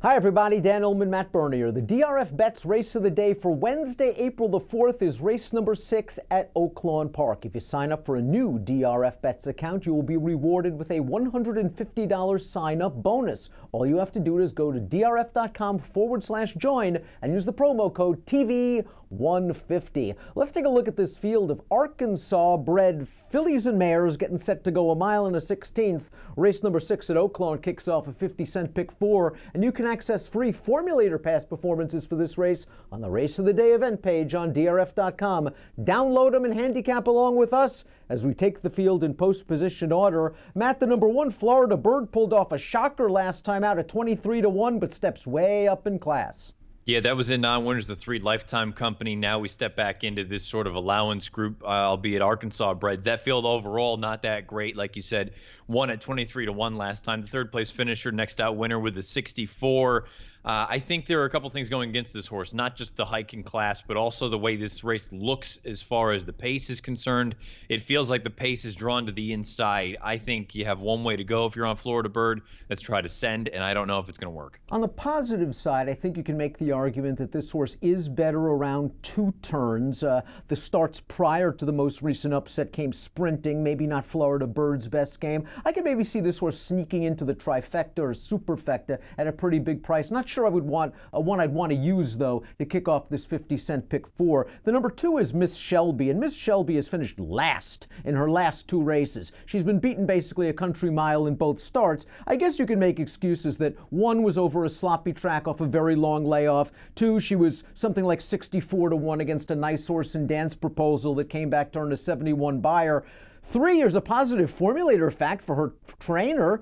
Hi everybody, Dan Illman, Matt Bernier. The DRF Bets race of the day for Wednesday, April the 4th is race number 6 at Oaklawn Park. If you sign up for a new DRF Bets account, you will be rewarded with a $150 sign-up bonus. All you have to do is go to drf.com/join and use the promo code TV150. Let's take a look at this field of Arkansas-bred fillies and mares getting set to go a mile and a 16th. Race number 6 at Oaklawn kicks off a 50-cent pick 4, and you can access free formulator past performances for this race on the Race of the Day event page on drf.com. Download them and handicap along with us as we take the field in post-position order. Matt, the number 1 Florida Bird pulled off a shocker last time out at 23-1, but steps way up in class. Yeah, that was in non-winners, the 3 lifetime company. Now we step back into this sort of allowance group, albeit Arkansas breds. That field overall not that great, like you said. Won at 23-1 last time. The third place finisher, next out winner with a 64. I think there are a couple things going against this horse, not just the hike in class, but also the way this race looks as far as the pace is concerned. It feels like the pace is drawn to the inside. I think you have one way to go if you're on Florida Bird. Let's try to send, and I don't know if it's going to work. On the positive side, I think you can make the argument that this horse is better around 2 turns. The starts prior to the most recent upset came sprinting, maybe not Florida Bird's best game. I could maybe see this horse sneaking into the trifecta or superfecta at a pretty big price. Not sure I would want one I'd want to use, though, to kick off this 50-cent pick 4. The number 2 is Miss Shelby, and Miss Shelby has finished last in her last 2 races. She's been beaten basically a country mile in both starts. I guess you can make excuses that 1 was over a sloppy track off a very long layoff. 2, she was something like 64-1 against a nice horse in Dance Proposal that came back to earn a 71 buyer. 3, there's a positive formulator fact for her trainer.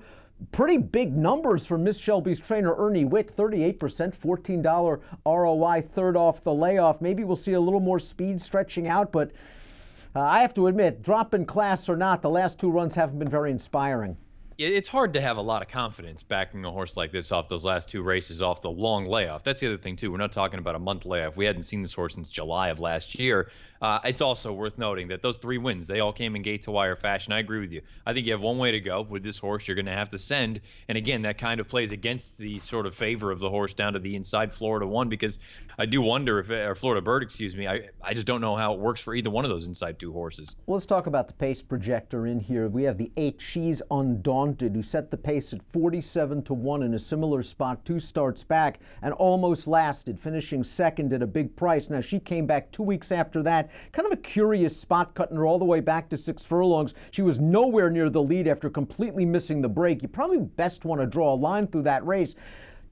Pretty big numbers for Miss Shelby's trainer, Ernie Witt, 38%, $14 ROI, third off the layoff. Maybe we'll see a little more speed stretching out, but I have to admit, drop in class or not, the last 2 runs haven't been very inspiring. It's hard to have a lot of confidence backing a horse like this off those last 2 races off the long layoff. That's the other thing, too. We're not talking about a month layoff. We hadn't seen this horse since July of last year. It's also worth noting that those 3 wins, they all came in gate-to-wire fashion. I agree with you. I think you have one way to go. With this horse, you're going to have to send. And again, that kind of plays against the sort of favor of the horse down to the inside Florida 1, because I do wonder if, or Florida Bird, excuse me, I just don't know how it works for either one of those inside 2 horses. Well, let's talk about the pace projector in here. We have the 8 She's Undaunted, who set the pace at 47-1 in a similar spot 2 starts back and almost lasted, finishing second at a big price. Now, she came back 2 weeks after that. Kind of a curious spot, cutting her all the way back to 6 furlongs. She was nowhere near the lead after completely missing the break. You probably best want to draw a line through that race.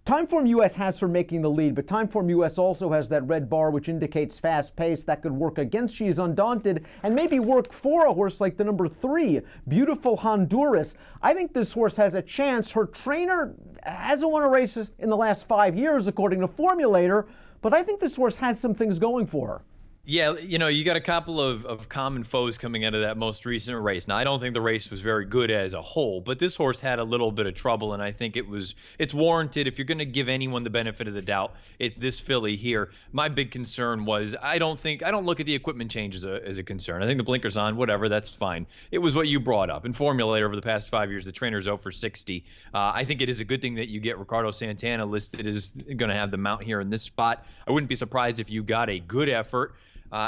Timeform US has her making the lead, but Timeform US also has that red bar which indicates fast pace. That could work against She's Undaunted and maybe work for a horse like the number 3, Beautiful Honduras. I think this horse has a chance. Her trainer hasn't won a race in the last 5 years, according to Formulator, but I think this horse has some things going for her. Yeah, you know, you got a couple of common foes coming out of that most recent race. Now, I don't think the race was very good as a whole, but this horse had a little bit of trouble, and I think it's warranted. If you're going to give anyone the benefit of the doubt, it's this filly here. My big concern was I don't look at the equipment change as a concern. I think the blinkers on, whatever, that's fine. It was what you brought up. In Formulator over the past 5 years, the trainer's out for 60. I think it is a good thing that you get Ricardo Santana listed as going to have the mount here in this spot. I wouldn't be surprised if you got a good effort.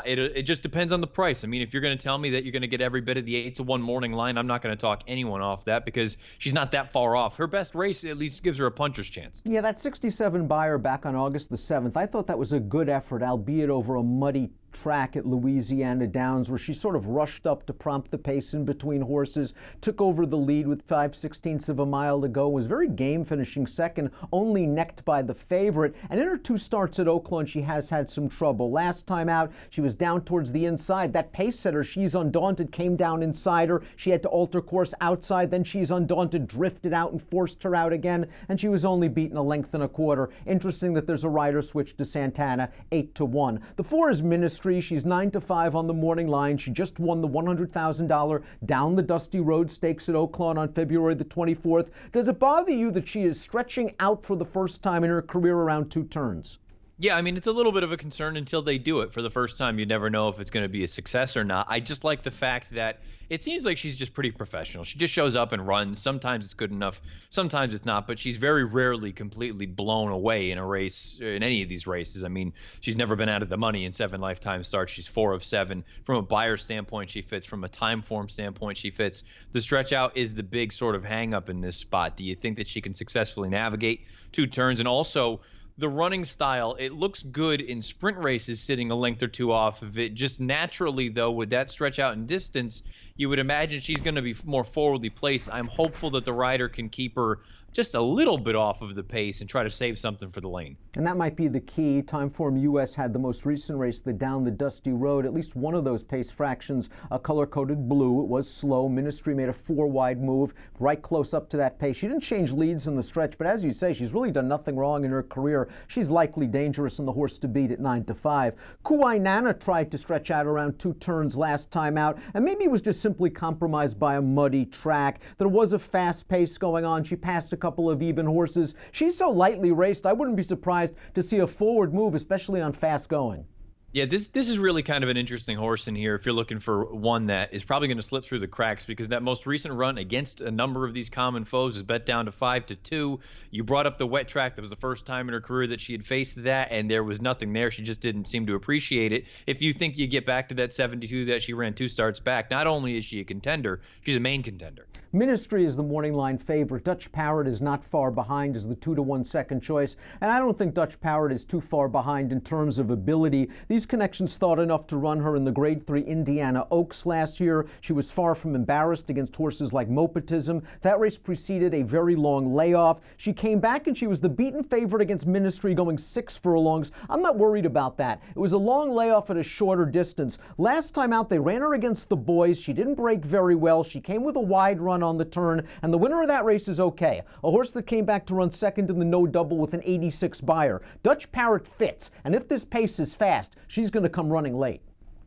It just depends on the price. I mean, if you're going to tell me that you're going to get every bit of the 8-1 morning line, I'm not going to talk anyone off that because she's not that far off. Her best race at least gives her a puncher's chance. Yeah, that 67 buyer back on August the 7th, I thought that was a good effort, albeit over a muddy track at Louisiana Downs, where she sort of rushed up to prompt the pace in between horses, took over the lead with 5/16 of a mile to go, was very game, finishing second, only necked by the favorite. And in her 2 starts at Oaklawn, she has had some trouble. Last time out, she was down towards the inside. That pace setter, She's Undaunted, came down inside her. She had to alter course outside. Then She's Undaunted drifted out and forced her out again, and she was only beaten 1 1/4 lengths. Interesting that there's a rider switch to Santana, 8-1. The 4 is Ministry. She's 9-5 on the morning line. She just won the $100,000 Down the Dusty Road Stakes at Oaklawn on February the 24th. Does it bother you that she is stretching out for the first time in her career around 2 turns? Yeah, I mean, it's a little bit of a concern until they do it for the first time. You never know if it's going to be a success or not. I just like the fact that it seems like she's just pretty professional. She just shows up and runs. Sometimes it's good enough, sometimes it's not, but she's very rarely completely blown away in a race, in any of these races. I mean, she's never been out of the money in 7 lifetime starts. She's 4 of 7. From a buyer standpoint, she fits. From a time form standpoint, she fits. The stretch out is the big sort of hang up in this spot. Do you think that she can successfully navigate 2 turns? And also, the running style, it looks good in sprint races sitting a length or 2 off of it. Just naturally, though, with that stretch out in distance, you would imagine she's going to be more forwardly placed. I'm hopeful that the rider can keep her just a little bit off of the pace and try to save something for the lane. And that might be the key. Timeform US had the most recent race, the Down the Dusty Road. At least one of those pace fractions, color-coded blue. It was slow. Ministry made a 4-wide move, right close up to that pace. She didn't change leads in the stretch, but as you say, she's really done nothing wrong in her career. She's likely dangerous and the horse to beat at 9-5. Kuai Nana tried to stretch out around 2 turns last time out, and maybe it was just simply compromised by a muddy track. There was a fast pace going on. She passed a couple of even horses. She's so lightly raced, I wouldn't be surprised to see a forward move, especially on fast going. Yeah, this is really kind of an interesting horse in here if you're looking for one that is probably going to slip through the cracks, because that most recent run against a number of these common foes is bet down to 5-2. You brought up the wet track. That was the first time in her career that she had faced that, and there was nothing there. She just didn't seem to appreciate it. If you think you get back to that 72 that she ran 2 starts back, not only is she a contender, she's a main contender. Ministry is the morning line favorite. Dutch Parrot is not far behind as the 2-1 second choice, and I don't think Dutch Parrot is too far behind in terms of ability. These connections thought enough to run her in the Grade 3 Indiana Oaks last year. She was far from embarrassed against horses like Mopatism. That race preceded a very long layoff. She came back and she was the beaten favorite against Ministry, going 6 furlongs. I'm not worried about that. It was a long layoff at a shorter distance. Last time out, they ran her against the boys. She didn't break very well. She came with a wide run on the turn, and the winner of that race is okay. A horse that came back to run second in the no double with an 86 buyer. Dutch Parrot fits, and if this pace is fast, she's going to come running late.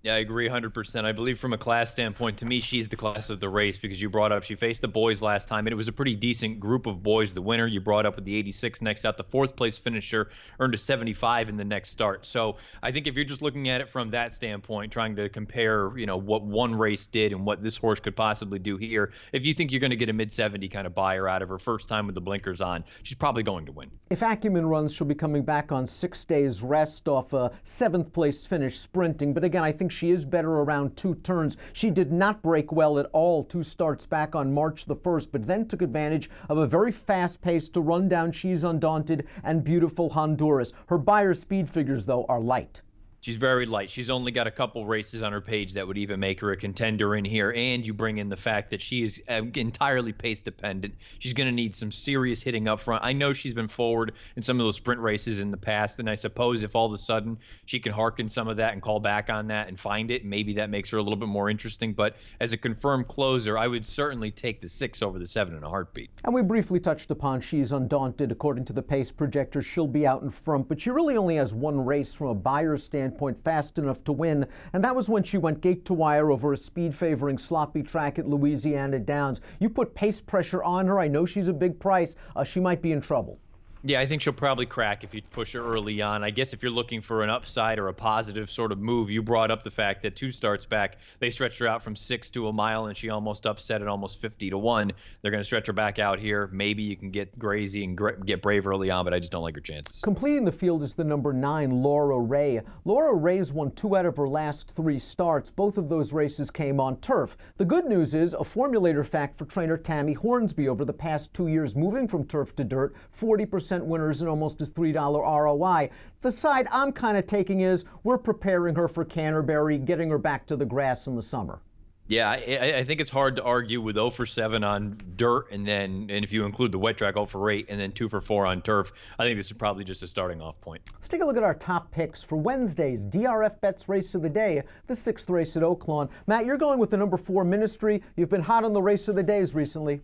Yeah, I agree 100%. I believe from a class standpoint, to me, she's the class of the race, because you brought up she faced the boys last time, and it was a pretty decent group of boys. The winner you brought up with the 86 next out, the 4th place finisher earned a 75 in the next start. So I think if you're just looking at it from that standpoint, trying to compare, what one race did and what this horse could possibly do here, if you think you're going to get a mid-70 kind of buyer out of her first time with the blinkers on, she's probably going to win. If Acumen runs, she'll be coming back on 6 days rest off a 7th place finish sprinting. But again, I think she is better around 2 turns. She did not break well at all 2 starts back on March the 1st, but then took advantage of a very fast pace to run down She's Undaunted and Beautiful Honduras. Her buyer speed figures, though, are light. She's very light. She's only got a couple races on her page that would even make her a contender in here. And you bring in the fact that she is entirely pace dependent. She's going to need some serious hitting up front. I know she's been forward in some of those sprint races in the past, and I suppose if all of a sudden she can hearken some of that and call back on that and find it, maybe that makes her a little bit more interesting. But as a confirmed closer, I would certainly take the 6 over the 7 in a heartbeat. And we briefly touched upon She's Undaunted. According to the pace projector, she'll be out in front, but she really only has 1 race from a buyer's standpoint fast enough to win, and that was when she went gate to wire over a speed favoring sloppy track at Louisiana Downs. You put pace pressure on her, I know she's a big price, she might be in trouble. Yeah, I think she'll probably crack if you push her early on. I guess if you're looking for an upside or a positive sort of move, you brought up the fact that 2 starts back, they stretched her out from 6 to a mile, and she almost upset at almost 50-1. They're going to stretch her back out here. Maybe you can get Grazy and get Brave early on, but I just don't like her chances. Completing the field is the number 9, Laura Ray. Laura Ray's won 2 out of her last 3 starts. Both of those races came on turf. The good news is a formulator fact for trainer Tammy Hornsby over the past 2 years, moving from turf to dirt, 40% winners and almost a $3 ROI. The side I'm kind of taking is we're preparing her for Canterbury, getting her back to the grass in the summer. Yeah, I think it's hard to argue with 0 for 7 on dirt, and if you include the wet track, 0 for 8, and then 2 for 4 on turf. I think this is probably just a starting off point. Let's take a look at our top picks for Wednesday's DRF Bets Race of the Day, the 6th race at Oaklawn. Matt, you're going with the number 4 Ministry. You've been hot on the race of the days recently.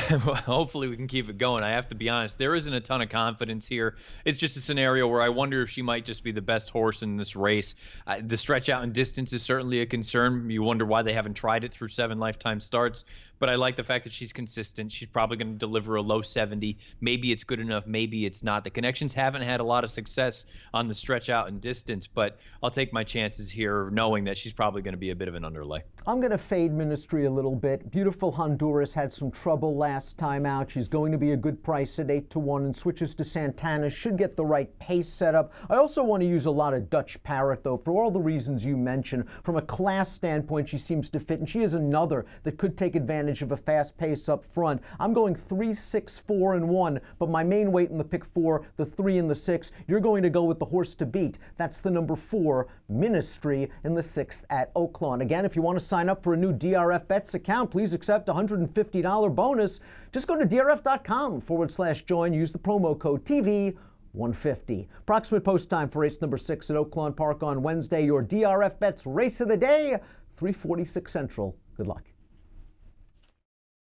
Well, hopefully we can keep it going. I have to be honest, there isn't a ton of confidence here. It's just a scenario where I wonder if she might just be the best horse in this race. The stretch out in distance is certainly a concern. You wonder why they haven't tried it through 7 lifetime starts. but I like the fact that she's consistent. She's probably going to deliver a low 70. Maybe it's good enough. Maybe it's not. The connections haven't had a lot of success on the stretch out and distance, but I'll take my chances here knowing that she's probably going to be a bit of an underlay. I'm going to fade Ministry a little bit. Beautiful Honduras had some trouble last time out. She's going to be a good price at 8-1, and switches to Santana should get the right pace setup. I also want to use a lot of Dutch Parrot, though, for all the reasons you mentioned. From a class standpoint, she seems to fit, and she is another that could take advantage of a fast pace up front. I'm going 3, 6, 4, and 1, but my main weight in the pick 4, the 3 and the 6, you're going to go with the horse to beat. That's the number 4, Ministry, in the 6th at Oaklawn. Again, if you want to sign up for a new DRF Bets account, please accept a $150 bonus. Just go to drf.com/join. Use the promo code TV150. Approximate post time for race number 6 at Oaklawn Park on Wednesday. Your DRF Bets race of the day, 3:46 Central. Good luck.